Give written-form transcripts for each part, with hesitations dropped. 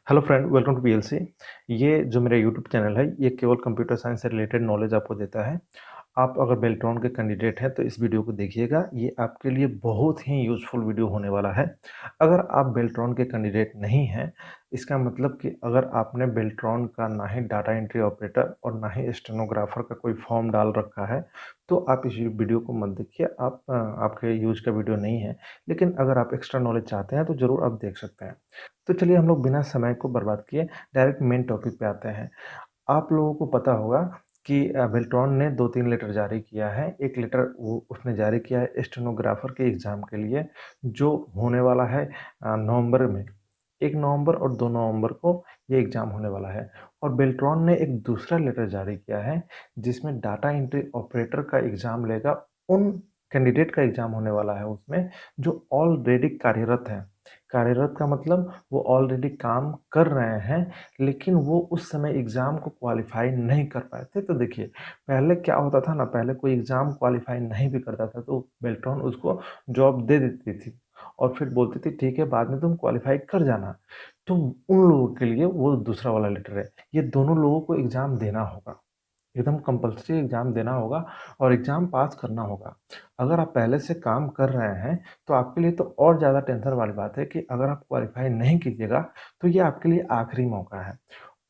Hello friend, welcome to PLC. ये जो मेरा यूट्यूब चैनल है, ये केवल कंप्यूटर साइंस से रिलेटेड नॉलेज आपको देता है। आप अगर बेल्ट्रॉन के कैंडिडेट हैं तो इस वीडियो को देखिएगा, ये आपके लिए बहुत ही यूज़फुल वीडियो होने वाला है। अगर आप बेल्ट्रॉन के कैंडिडेट नहीं हैं, इसका मतलब कि अगर आपने बेल्ट्रॉन का ना ही डाटा एंट्री ऑपरेटर और ना ही स्टेनोग्राफर का कोई फॉर्म डाल रखा है, तो आप इस वीडियो को मत देखिए। आपके यूज का वीडियो नहीं है। लेकिन अगर आप एक्स्ट्रा नॉलेज चाहते हैं तो ज़रूर आप देख सकते हैं। तो चलिए हम लोग बिना समय को बर्बाद किए डायरेक्ट मेन टॉपिक पे आते हैं। आप लोगों को पता होगा कि बेल्ट्रॉन ने 2-3 लेटर जारी किया है। एक लेटर वो उसने जारी किया है स्टेनोग्राफर के एग्ज़ाम के लिए, जो होने वाला है नवंबर में। 1 नवंबर और 2 नवंबर को ये एग्ज़ाम होने वाला है। और बेल्ट्रॉन ने एक दूसरा लेटर जारी किया है, जिसमें डाटा एंट्री ऑपरेटर का एग्ज़ाम लेगा। उन कैंडिडेट का एग्ज़ाम होने वाला है उसमें, जो ऑलरेडी कार्यरत हैं। कार्यरत का मतलब वो ऑलरेडी काम कर रहे हैं, लेकिन वो उस समय एग्ज़ाम को क्वालिफाई नहीं कर पाए थे। तो देखिए, पहले क्या होता था ना, पहले कोई एग्ज़ाम क्वालिफाई नहीं भी करता था तो बेल्ट्रॉन उसको जॉब दे देती थी और फिर बोलती थी ठीक है, बाद में तुम क्वालिफाई कर जाना। तो उन लोगों के लिए वो दूसरा वाला लेटर है। ये दोनों लोगों को एग्ज़ाम देना होगा, एकदम कंपल्सरी एग्ज़ाम देना होगा और एग्ज़ाम पास करना होगा। अगर आप पहले से काम कर रहे हैं तो आपके लिए तो और ज़्यादा टेंशन वाली बात है कि अगर आप क्वालिफाई नहीं कीजिएगा तो ये आपके लिए आखिरी मौका है।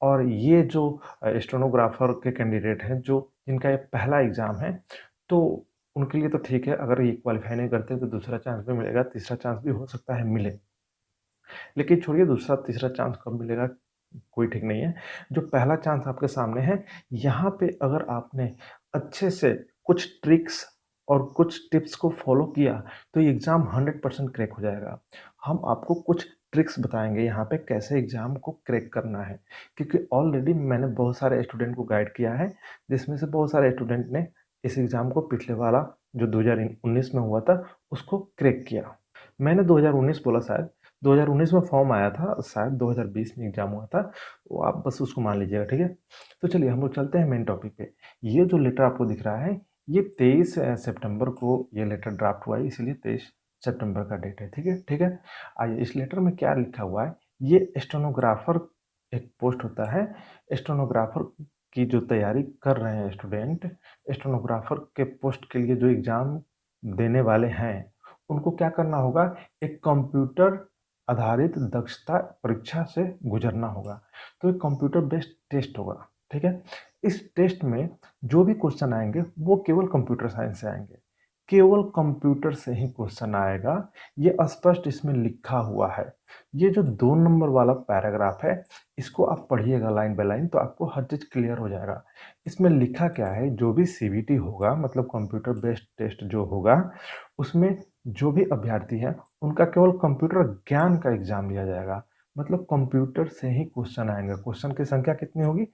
और ये जो स्टेनोग्राफर के कैंडिडेट हैं, जो जिनका ये पहला एग्ज़ाम है, तो उनके लिए तो ठीक है। अगर ये क्वालिफाई नहीं करते तो दूसरा चांस भी मिलेगा, तीसरा चांस भी हो सकता है मिले। लेकिन छोड़िए दूसरा तीसरा चांस कब मिलेगा कोई ठीक नहीं है। जो पहला चांस आपके सामने है, यहाँ पे अगर आपने अच्छे से कुछ ट्रिक्स और कुछ टिप्स को फॉलो किया तो ये एग्ज़ाम 100% क्रैक हो जाएगा। हम आपको कुछ ट्रिक्स बताएँगे यहाँ पे कैसे एग्ज़ाम को क्रैक करना है, क्योंकि ऑलरेडी मैंने बहुत सारे स्टूडेंट को गाइड किया है, जिसमें से बहुत सारे स्टूडेंट ने इस एग्ज़ाम को पिछले वाला जो 2019 में हुआ था, उसको क्रैक किया। मैंने 2019 बोला शायद, 2019 में फॉर्म आया था, शायद 2020 में एग्ज़ाम हुआ था। वो आप बस उसको मान लीजिएगा, ठीक है? तो चलिए हम लोग चलते हैं मेन टॉपिक पे। ये जो लेटर आपको दिख रहा है, ये 23 सितंबर को ये लेटर ड्राफ्ट हुआ है, इसीलिए 23 सितंबर का डेट है, ठीक है? ठीक है? आइए इस लेटर में क्या लिखा हुआ है, ये स्टेनोग्राफर एक पोस्ट होता है। स्टेनोग्राफर की जो तैयारी कर रहे हैं स्टूडेंट, स्टेनोग्राफर के पोस्ट के लिए जो एग्ज़ाम देने वाले हैं, उनको क्या करना होगा, एक कंप्यूटर आधारित दक्षता परीक्षा से गुजरना होगा। तो एक कंप्यूटर बेस्ड टेस्ट होगा, ठीक है? इस टेस्ट में जो भी क्वेश्चन आएंगे वो केवल कंप्यूटर साइंस से आएंगे, केवल कंप्यूटर से ही क्वेश्चन आएगा। ये स्पष्ट इसमें लिखा हुआ है। ये जो 2 नंबर वाला पैराग्राफ है, इसको आप पढ़िएगा लाइन बाय लाइन, तो आपको हर चीज़ क्लियर हो जाएगा। इसमें लिखा क्या है, जो भी सीबीटी होगा, मतलब कंप्यूटर बेस्ड टेस्ट जो होगा, उसमें जो भी अभ्यर्थी हैं उनका केवल कंप्यूटर ज्ञान का एग्जाम लिया जाएगा। मतलब कंप्यूटर से ही क्वेश्चन आएंगे। क्वेश्चन की संख्या कितनी होगी,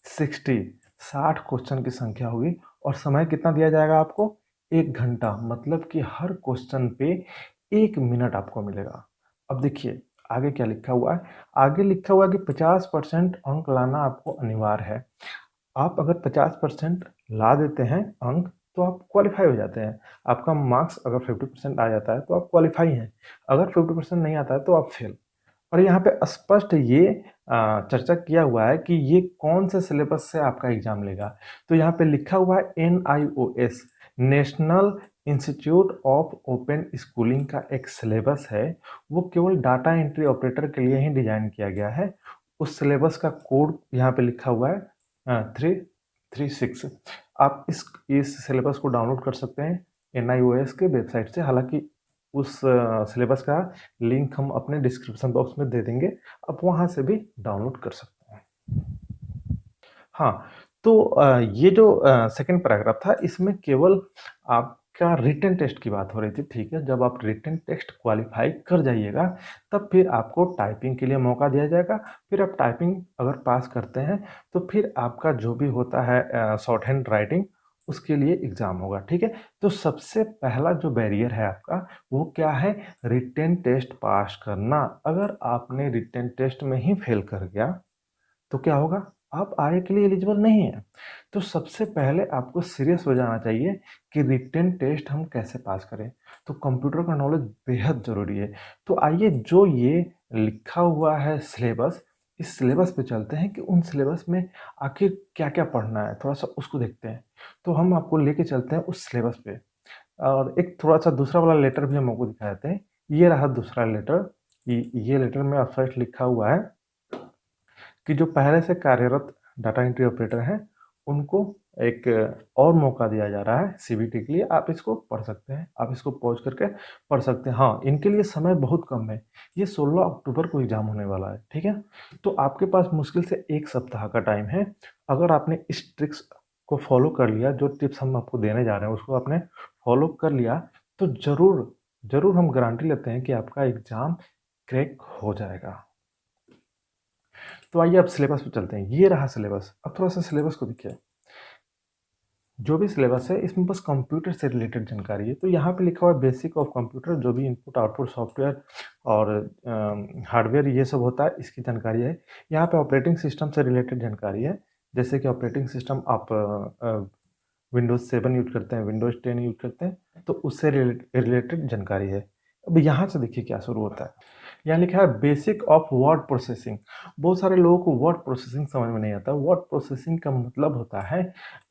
60 क्वेश्चन की संख्या होगी। और समय कितना दिया जाएगा आपको, 1 घंटा। मतलब कि हर क्वेश्चन पे 1 मिनट आपको मिलेगा। अब देखिए आगे क्या लिखा हुआ है। आगे लिखा हुआ है कि 50% अंक लाना आपको अनिवार्य है। आप अगर 50% ला देते हैं अंक तो आप क्वालिफाई हो जाते हैं। आपका मार्क्स अगर 50% आ जाता है तो आप क्वालिफाई हैं। अगर 50% नहीं आता है तो आप फेल। और यहाँ पे स्पष्ट ये चर्चा किया हुआ है कि ये कौन से सिलेबस से आपका एग्जाम लेगा। तो यहाँ पे लिखा हुआ है NIOS, national institute of open schooling का एक सिलेबस है। वो केवल डाटा एंट्री ऑपरेटर के लिए ही डिजाइन किया गया है। उस सिलेबस का कोड यहाँ पे लिखा हुआ है 336। आप इस सिलेबस को डाउनलोड कर सकते हैं NIOS के वेबसाइट से। हालांकि उस सिलेबस का लिंक हम अपने डिस्क्रिप्शन बॉक्स में दे देंगे, आप वहाँ से भी डाउनलोड कर सकते हैं। हाँ, तो ये जो सेकंड पैराग्राफ था, इसमें केवल आपका रिटन टेस्ट की बात हो रही थी, ठीक है? जब आप रिटन टेस्ट क्वालिफाई कर जाइएगा, तब फिर आपको टाइपिंग के लिए मौका दिया जाएगा। फिर आप टाइपिंग अगर पास करते हैं, तो फिर आपका जो भी होता है शॉर्ट हैंड राइटिंग, उसके लिए एग्ज़ाम होगा, ठीक है? तो सबसे पहला जो बैरियर है आपका, वो क्या है, रिटन टेस्ट पास करना। अगर आपने रिटन टेस्ट में ही फेल कर गया तो क्या होगा, आप आगे के लिए एलिजिबल नहीं है। तो सबसे पहले आपको सीरियस हो जाना चाहिए कि रिटन टेस्ट हम कैसे पास करें। तो कंप्यूटर का नॉलेज बेहद ज़रूरी है। तो आइए जो ये लिखा हुआ है सिलेबस, इस सिलेबस पे चलते हैं कि उन सिलेबस में आखिर क्या-क्या पढ़ना है, थोड़ा-सा उसको देखते हैं। तो हम आपको लेके चलते हैं उस सिलेबस पे और एक थोड़ा-सा दूसरा वाला लेटर भी हम आपको दिखा देते हैं। ये रहा दूसरा लेटर, ये लेटर में फर्स्ट लिखा हुआ है कि जो पहले से कार्यरत डाटा एंट्री ऑपरेटर हैं, उनको एक और मौका दिया जा रहा है सीबीटी के लिए। आप इसको पढ़ सकते हैं, आप इसको पॉज़ करके पढ़ सकते हैं। हाँ, इनके लिए समय बहुत कम है। ये 16 अक्टूबर को एग्ज़ाम होने वाला है, ठीक है? तो आपके पास मुश्किल से 1 सप्ताह का टाइम है। अगर आपने इस ट्रिक्स को फ़ॉलो कर लिया, जो टिप्स हम आपको देने जा रहे हैं, उसको आपने फ़ॉलो कर लिया, तो ज़रूर हम गारंटी लेते हैं कि आपका एग्ज़ाम क्रैक हो जाएगा। तो आइए अब सिलेबस पे चलते हैं। ये रहा सिलेबस। अब थोड़ा-सा सिलेबस को देखिए। जो भी सिलेबस है इसमें बस कंप्यूटर से रिलेटेड जानकारी है। तो यहाँ पे लिखा हुआ है बेसिक ऑफ कंप्यूटर, जो भी इनपुट आउटपुट सॉफ्टवेयर और हार्डवेयर ये सब होता है, इसकी जानकारी है। यहाँ पे ऑपरेटिंग सिस्टम से रिलेटेड जानकारी है। जैसे कि ऑपरेटिंग सिस्टम आप विंडोज़ 7 यूज़ करते हैं, विंडोज़ 10 यूज़ करते हैं, तो उससे रिलेटेड जानकारी है। अब यहाँ से देखिए क्या शुरू होता है। यहाँ लिखा है बेसिक ऑफ वर्ड प्रोसेसिंग। बहुत सारे लोगों को वर्ड प्रोसेसिंग समझ में नहीं आता। वर्ड प्रोसेसिंग का मतलब होता है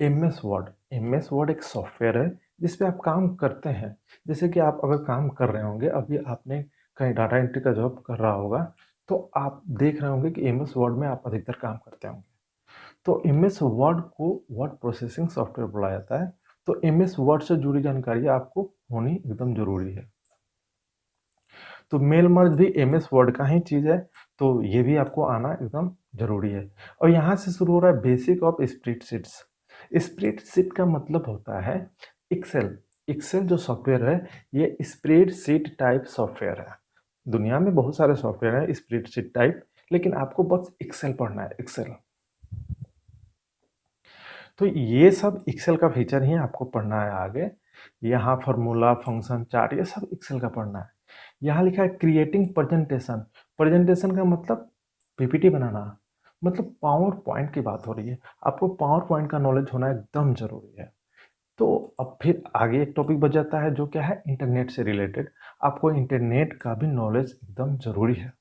एमएस वर्ड। एमएस वर्ड एक सॉफ्टवेयर है जिस पे आप काम करते हैं। जैसे कि आप अगर काम कर रहे होंगे, अभी आपने कहीं डाटा एंट्री का जॉब कर रहा होगा, तो आप देख रहे होंगे कि एमएस वर्ड में आप अधिकतर काम करते होंगे। तो एमएस वर्ड को वर्ड प्रोसेसिंग सॉफ्टवेयर बोला जाता है। तो एमएस वर्ड से जुड़ी जानकारी आपको होनी एकदम ज़रूरी है। तो मेल मर्ज भी एमएस वर्ड का ही चीज़ है, तो ये भी आपको आना एकदम ज़रूरी है। और यहाँ से शुरू हो रहा है बेसिक ऑफ स्प्रेडशीट्स। स्प्रेडशीट का मतलब होता है एक्सेल। एक्सेल जो सॉफ्टवेयर है, ये स्प्रेडशीट टाइप सॉफ्टवेयर है। दुनिया में बहुत सारे सॉफ्टवेयर हैं स्प्रेडशीट टाइप, लेकिन आपको बस एक्सेल पढ़ना है, एक्सेल। तो ये सब एक्सेल का फीचर ही आपको पढ़ना है आगे। यहाँ फार्मूला, फंक्शन, चार्ट ये सब एक्सेल का पढ़ना है। यहाँ लिखा है क्रिएटिंग प्रेजेंटेशन। प्रेजेंटेशन का मतलब पीपीटी बनाना, मतलब पावर पॉइंट की बात हो रही है। आपको पावर पॉइंट का नॉलेज होना एकदम ज़रूरी है। तो अब फिर आगे एक टॉपिक बच जाता है जो क्या है इंटरनेट से रिलेटेड। आपको इंटरनेट का भी नॉलेज एकदम ज़रूरी है।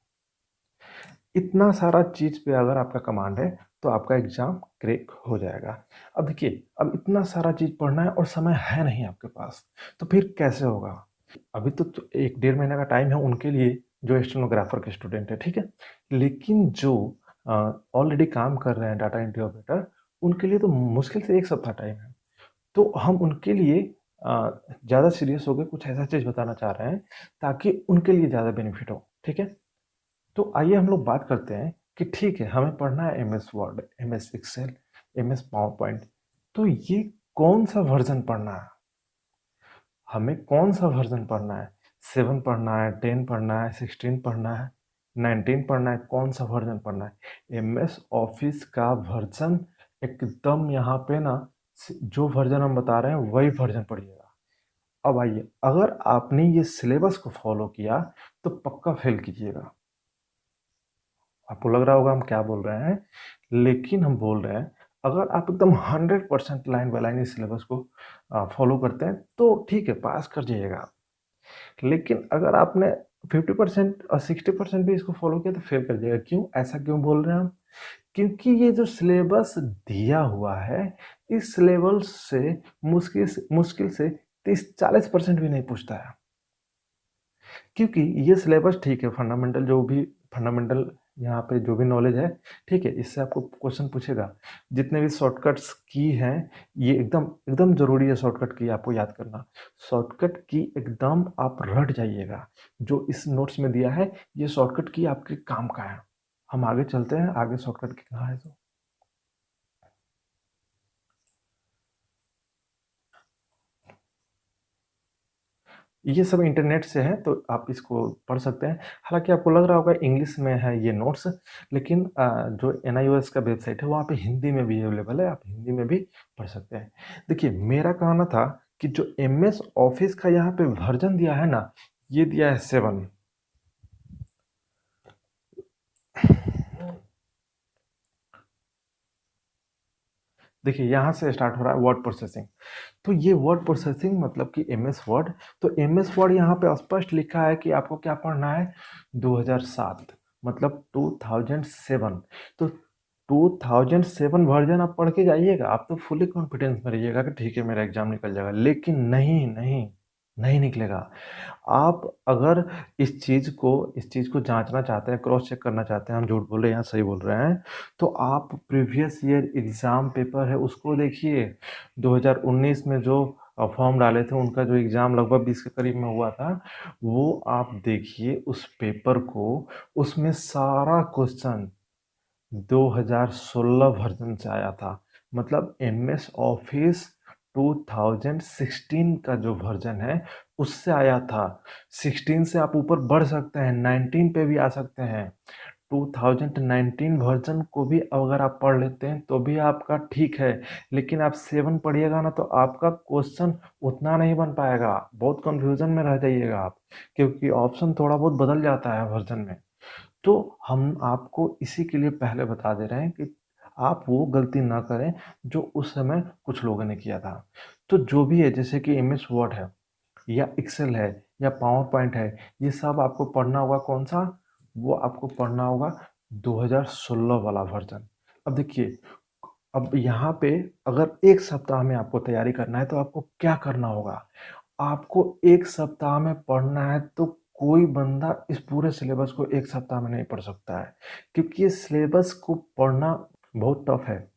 इतना सारा चीज़ पे अगर आपका कमांड है तो आपका एग्ज़ाम क्रैक हो जाएगा। अब देखिए, अब इतना सारा चीज़ पढ़ना है और समय है नहीं आपके पास, तो फिर कैसे होगा? अभी तो 1 डेढ़ महीने का टाइम है उनके लिए जो स्टेनोग्राफर के स्टूडेंट है, ठीक है? लेकिन जो ऑलरेडी काम कर रहे हैं डाटा एंट्री ऑपरेटर, उनके लिए तो मुश्किल से 1 सप्ताह टाइम है। तो हम उनके लिए ज़्यादा सीरियस होके कुछ ऐसा चीज़ बताना चाह रहे हैं ताकि उनके लिए ज़्यादा बेनिफिट हो, ठीक है? तो आइए हम लोग बात करते हैं कि ठीक है, हमें पढ़ना है MS Word, MS Excel, MS PowerPoint. तो ये कौन सा वर्जन पढ़ना है? हमें कौन सा वर्जन पढ़ना है? 7 पढ़ना है, 10 पढ़ना है, 16 पढ़ना है, 19 पढ़ना है, कौन सा वर्जन पढ़ना है? एमएस ऑफिस का वर्जन एकदम यहाँ पे ना जो वर्जन हम बता रहे हैं वही वर्जन पढ़िएगा। अब आइए, अगर आपने ये सिलेबस को फॉलो किया तो पक्का फेल कीजिएगा। आपको लग रहा होगा हम क्या बोल रहे हैं, लेकिन हम बोल रहे हैं अगर आप एकदम 100% लाइन बाय लाइन इस सिलेबस को फॉलो करते हैं तो ठीक है, पास कर जाइएगा। लेकिन अगर आपने 50% और 60% भी इसको फॉलो किया तो फेल कर जाएगा। क्यों? ऐसा क्यों बोल रहे हैं हम? क्योंकि ये जो सिलेबस दिया हुआ है, इस सिलेबस से मुश्किल से 30-40% भी नहीं पूछता है। क्योंकि ये सिलेबस ठीक है, फंडामेंटल यहाँ पे जो भी नॉलेज है, ठीक है, इससे आपको क्वेश्चन पूछेगा। जितने भी शॉर्टकट्स की हैं, ये एकदम एकदम ज़रूरी है शॉर्टकट की आपको याद करना। शॉर्टकट की एकदम आप रट जाइएगा। जो इस नोट्स में दिया है, ये शॉर्टकट की आपके काम का है। हम आगे चलते हैं, आगे शॉर्टकट की कहाँ है तो। ये सब इंटरनेट से है तो आप इसको पढ़ सकते हैं। हालाँकि आपको लग रहा होगा इंग्लिश में है ये नोट्स, लेकिन जो एनआईओएस का वेबसाइट है वहाँ पे हिंदी में भी अवेलेबल है, आप हिंदी में भी पढ़ सकते हैं। देखिए, मेरा कहना था कि जो एमएस ऑफिस का यहाँ पे वर्ज़न दिया है ना, ये दिया है 7। देखिए, यहाँ से स्टार्ट हो रहा है वर्ड प्रोसेसिंग। तो ये वर्ड प्रोसेसिंग मतलब कि एमएस वर्ड। तो एमएस वर्ड यहाँ पे स्पष्ट लिखा है कि आपको क्या पढ़ना है, 2007। मतलब 2007। तो 2007 वर्जन आप पढ़ के जाइएगा, आप तो फुली कॉन्फिडेंस में रहिएगा कि ठीक है मेरा एग्जाम निकल जाएगा, लेकिन नहीं नहीं, नहीं निकलेगा। आप अगर इस चीज़ को जांचना चाहते हैं, क्रॉस चेक करना चाहते हैं, हम झूठ बोल रहे हैं या सही बोल रहे हैं, तो आप प्रीवियस ईयर एग्ज़ाम पेपर है उसको देखिए। 2019 में जो फॉर्म डाले थे उनका जो एग्ज़ाम लगभग 20 के करीब में हुआ था, वो आप देखिए उस पेपर को। उसमें सारा क्वेश्चन 2016 वर्जन से आया था। मतलब एमएस ऑफिस 2016 का जो वर्जन है उससे आया था। 16 से आप ऊपर बढ़ सकते हैं, 19 पे भी आ सकते हैं। 2019 वर्जन को भी अगर आप पढ़ लेते हैं तो भी आपका ठीक है, लेकिन आप 7 पढ़िएगा ना तो आपका क्वेश्चन उतना नहीं बन पाएगा, बहुत कंफ्यूजन में रह जाइएगा आप, क्योंकि ऑप्शन थोड़ा बहुत बदल जाता है वर्जन में। तो हम आपको इसी के लिए पहले बता दे रहे हैं कि आप वो गलती ना करें जो उस समय कुछ लोगों ने किया था। तो जो भी है, जैसे कि एमएस वर्ड है या एक्सेल है या पावर पॉइंट है, ये सब आपको पढ़ना होगा। कौन सा? वो आपको पढ़ना होगा 2016 वाला वर्जन। अब देखिए, अब यहाँ पे अगर एक सप्ताह में आपको तैयारी करना है तो आपको क्या करना होगा? आपको एक सप्ताह में पढ़ना है, तो कोई बंदा इस पूरे सिलेबस को एक सप्ताह में नहीं पढ़ सकता है, क्योंकि ये सिलेबस को पढ़ना बहुत टफ है,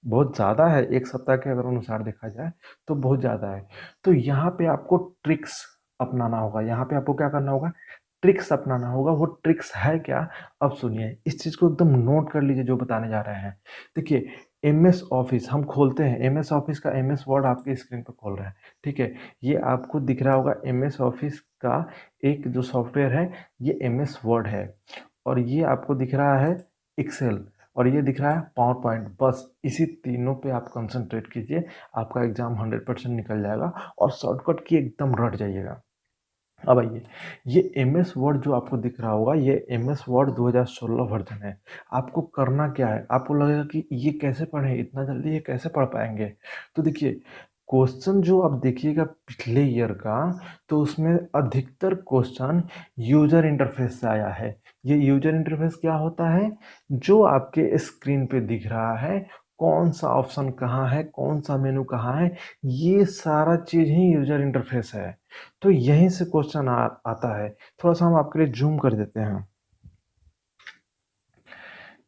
बहुत ज़्यादा है। एक सप्ताह के अगर अनुसार देखा जाए तो बहुत ज़्यादा है। तो यहाँ पे आपको ट्रिक्स अपनाना होगा, यहाँ पे आपको क्या करना होगा? ट्रिक्स अपनाना होगा। वो ट्रिक्स है क्या? अब सुनिए, इस चीज़ को एकदम नोट कर लीजिए जो बताने जा रहे हैं। देखिए, एमएस ऑफिस हम खोलते हैं, एमएस ऑफिस का एमएस वर्ड आपके स्क्रीन पर खोल रहे हैं, ठीक है। ये आपको दिख रहा होगा एमएस ऑफिस का एक जो सॉफ्टवेयर है, ये एमएस वर्ड है। और ये आपको दिख रहा है एक्सेल, और ये दिख रहा है पावर पॉइंट। बस इसी तीनों पे आप कंसंट्रेट कीजिए, आपका एग्जाम 100% निकल जाएगा और शॉर्टकट की एकदम रट जाइएगा। अब आइए, ये एम एस वर्ड जो आपको दिख रहा होगा, ये एम एस वर्ड 2016 वर्जन है। आपको करना क्या है? आपको लगेगा कि ये कैसे पढ़ें, इतना जल्दी ये कैसे पढ़ पाएंगे? तो देखिए, क्वेश्चन जो आप देखिएगा पिछले ईयर का, तो उसमें अधिकतर क्वेश्चन यूजर इंटरफेस से आया है। ये यूजर इंटरफेस क्या होता है? जो आपके स्क्रीन पे दिख रहा है, कौन सा ऑप्शन कहाँ है, कौन सा मेनू कहाँ है, ये सारा चीज ही यूजर इंटरफेस है। तो यहीं से क्वेश्चन आता है। थोड़ा सा हम आपके लिए जूम कर देते हैं।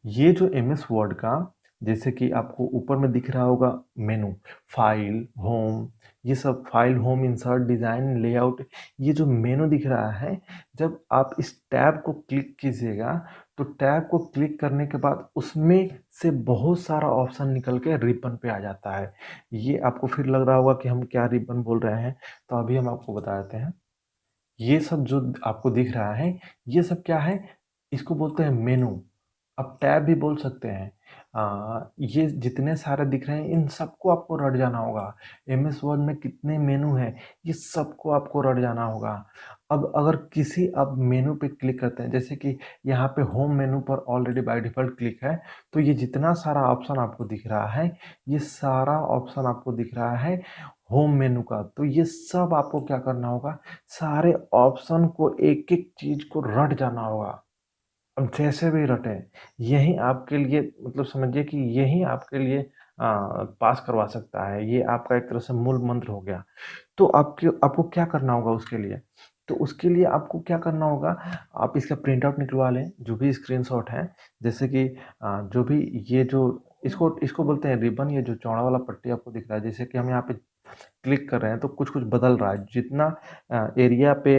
ये जो एम एस वर्ड का, जैसे कि आपको ऊपर में दिख रहा होगा मेनू, फाइल, होम, ये सब file, home, insert, design, layout, ये जो मेनू दिख रहा है, जब आप इस टैब को क्लिक कीजिएगा तो टैब को क्लिक करने के बाद उसमें से बहुत सारा ऑप्शन निकल के रिबन पे आ जाता है। ये आपको फिर लग रहा होगा कि हम क्या रिबन बोल रहे हैं, तो अभी हम आपको बता देते हैं। ये सब जो आपको दिख रहा है, ये सब क्या है? इसको बोलते हैं मेनू। आप टैब भी बोल सकते हैं। ये जितने सारे दिख रहे हैं इन सबको आपको रट जाना होगा। एम एस वर्ड में कितने मेनू हैं, ये सबको आपको रट जाना होगा। अब अगर किसी आप मेनू पे क्लिक करते हैं, जैसे कि यहाँ पे होम मेनू पर ऑलरेडी बाय डिफॉल्ट क्लिक है, तो ये जितना सारा ऑप्शन आपको दिख रहा है, ये सारा ऑप्शन आपको दिख रहा है होम मेनू का। तो ये सब आपको क्या करना होगा? सारे ऑप्शन को, एक एक चीज को रट जाना होगा। अब जैसे भी रटे, यही आपके लिए, मतलब समझिए कि यही आपके लिए पास करवा सकता है। ये आपका एक तरह से मूल मंत्र हो गया। तो आपको क्या करना होगा उसके लिए? तो उसके लिए आपको क्या करना होगा? आप इसका प्रिंट आउट निकलवा लें, जो भी स्क्रीनशॉट है। जैसे कि जो भी ये जो इसको इसको बोलते हैं रिबन। ये जो चौड़ा वाला पट्टी आपको दिख रहा है, जैसे कि हम यहाँ पे क्लिक कर रहे हैं तो कुछ कुछ बदल रहा है। जितना एरिया पे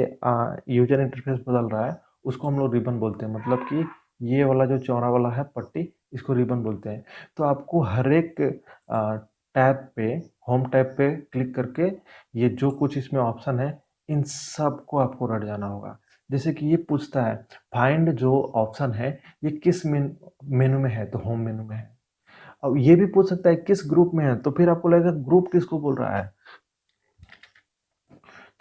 यूजर इंटरफेस बदल रहा है उसको हम लोग रिबन बोलते हैं। मतलब कि ये वाला जो चौड़ा वाला है पट्टी, इसको रिबन बोलते हैं। तो आपको हर एक टैब पे, होम टैब पे क्लिक करके ये जो कुछ इसमें ऑप्शन है, इन सब को आपको रट जाना होगा। जैसे कि ये पूछता है फाइंड जो ऑप्शन है ये किस मेनू में है, तो होम मेनू में है। अब ये भी पूछ सकता है किस ग्रुप में है, तो फिर आपको लगेगा ग्रुप किसको बोल रहा है।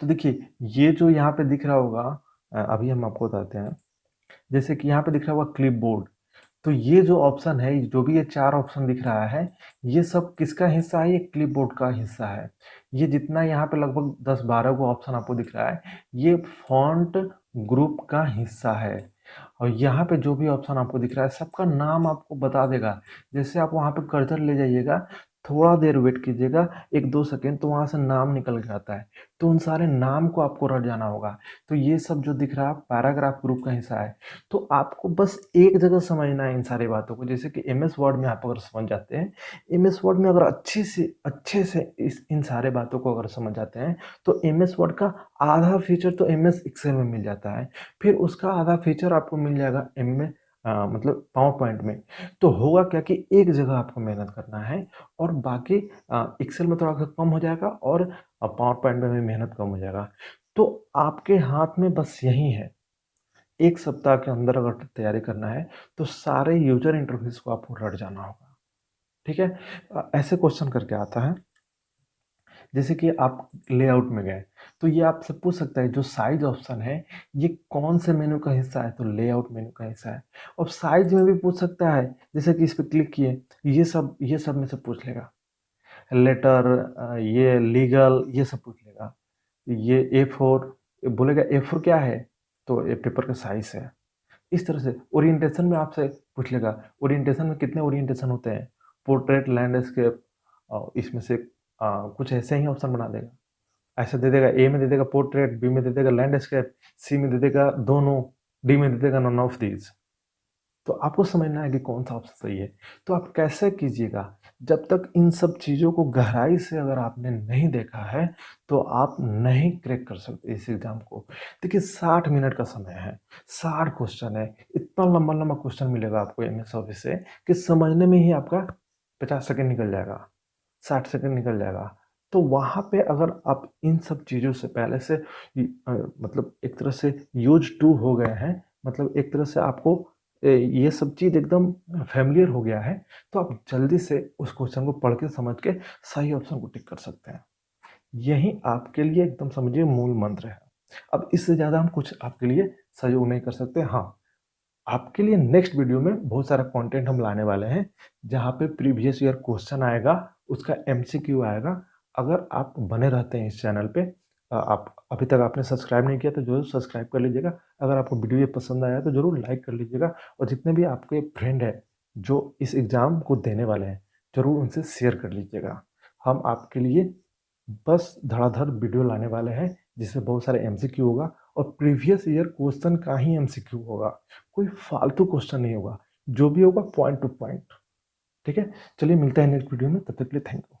तो देखिए, ये जो यहाँ पे दिख रहा होगा, अभी हम आपको बताते हैं। जैसे कि यहाँ पे दिख रहा होगा क्लिपबोर्ड, तो ये जो ऑप्शन है, जो भी ये 4 ऑप्शन दिख रहा है, ये सब किसका हिस्सा है? ये क्लिपबोर्ड का हिस्सा है। ये जितना यहाँ पे लगभग 10-12 को ऑप्शन आपको दिख रहा है, ये फॉन्ट ग्रुप का हिस्सा है। और यहाँ पे जो भी ऑप्शन आपको दिख रहा है सबका नाम आपको बता देगा। जैसे आप वहाँ पे कर्सर ले जाइएगा, थोड़ा देर वेट कीजिएगा 1-2 सेकंड, तो वहाँ से नाम निकल के आता है। तो उन सारे नाम को आपको रट जाना होगा। तो ये सब जो दिख रहा है पैराग्राफ ग्रुप का हिस्सा है। तो आपको बस एक जगह समझना है इन सारी बातों को। जैसे कि एमएस वर्ड में आप अगर समझ जाते हैं, एमएस वर्ड में अगर अच्छे से इस इन सारे बातों को अगर समझ जाते हैं, तो एमएस वर्ड का आधा फीचर तो एमएस एक्सेल में मिल जाता है। फिर उसका आधा फीचर आपको मिल जाएगा एम में, मतलब पावर पॉइंट में। तो होगा क्या कि एक जगह आपको मेहनत करना है और बाकी एक्सेल में थोड़ा सा कम हो जाएगा और पावर पॉइंट में भी मेहनत कम हो जाएगा। तो आपके हाथ में बस यही है, एक सप्ताह के अंदर अगर तैयारी करना है तो सारे यूजर इंटरफेस को आपको रट जाना होगा। ठीक है। ऐसे क्वेश्चन करके आता है, जैसे कि आप लेआउट में गए तो ये आपसे पूछ सकता है जो साइज ऑप्शन है ये कौन से मेनू का हिस्सा है, तो लेआउट मेनू का हिस्सा है। और साइज में भी पूछ सकता है, जैसे कि इस पर क्लिक किए, ये सब में से पूछ लेगा। लेटर, ये लीगल, ये सब पूछ लेगा। ये A4 बोलेगा, A4 क्या है, तो ये पेपर का साइज है। इस तरह से ओरिएंटेशन में आपसे पूछ लेगा, ओरिएंटेशन में कितने ओरिएंटेशन होते हैं, पोर्ट्रेट, लैंडस्केप, और इसमें से कुछ ऐसे ही ऑप्शन बना देगा। ऐसे दे देगा, ए में दे देगा पोर्ट्रेट, बी में दे देगा लैंडस्केप, सी में दे देगा दोनों, डी में दे देगा नन ऑफ दीज। तो आपको समझना है कि कौन सा ऑप्शन सही है। तो आप कैसे कीजिएगा, जब तक इन सब चीज़ों को गहराई से अगर आपने नहीं देखा है तो आप नहीं क्रैक कर सकते इस एग्जाम को। देखिए 60 मिनट का समय है, 60 क्वेश्चन है, इतना लंबा लंबा क्वेश्चन मिलेगा आपको एमएस ऑफिस से कि समझने में ही आपका 50 सेकंड निकल जाएगा, 60 सेकंड निकल जाएगा। तो वहाँ पे अगर आप इन सब चीज़ों से पहले से मतलब एक तरह से यूज टू हो गए हैं, मतलब एक तरह से आपको ये सब चीज़ एकदम फ़ैमिलियर हो गया है, तो आप जल्दी से उस क्वेश्चन को पढ़ के समझ के सही ऑप्शन को टिक कर सकते हैं। यही आपके लिए एकदम समझिए मूल मंत्र है। अब इससे ज़्यादा हम कुछ आपके लिए सहयोग नहीं कर सकते। हाँ, आपके लिए नेक्स्ट वीडियो में बहुत सारा कंटेंट हम लाने वाले हैं, जहाँ पे प्रीवियस ईयर क्वेश्चन आएगा, उसका एमसीक्यू आएगा। अगर आप बने रहते हैं इस चैनल पे, आप अभी तक आपने सब्सक्राइब नहीं किया तो ज़रूर सब्सक्राइब कर लीजिएगा। अगर आपको वीडियो ये पसंद आया तो ज़रूर लाइक कर लीजिएगा, और जितने भी आपके फ्रेंड हैं जो इस एग्ज़ाम को देने वाले हैं, ज़रूर उनसे शेयर कर लीजिएगा। हम आपके लिए बस धड़ाधड़ वीडियो लाने वाले हैं, जिसमें बहुत सारे एमसीक्यू होगा और प्रीवियस ईयर क्वेश्चन का ही एमसीक्यू होगा। कोई फालतू क्वेश्चन नहीं होगा, जो भी होगा पॉइंट टू पॉइंट। ठीक है, चलिए मिलते हैं नेक्स्ट वीडियो में, तब तक के लिए थैंक यू।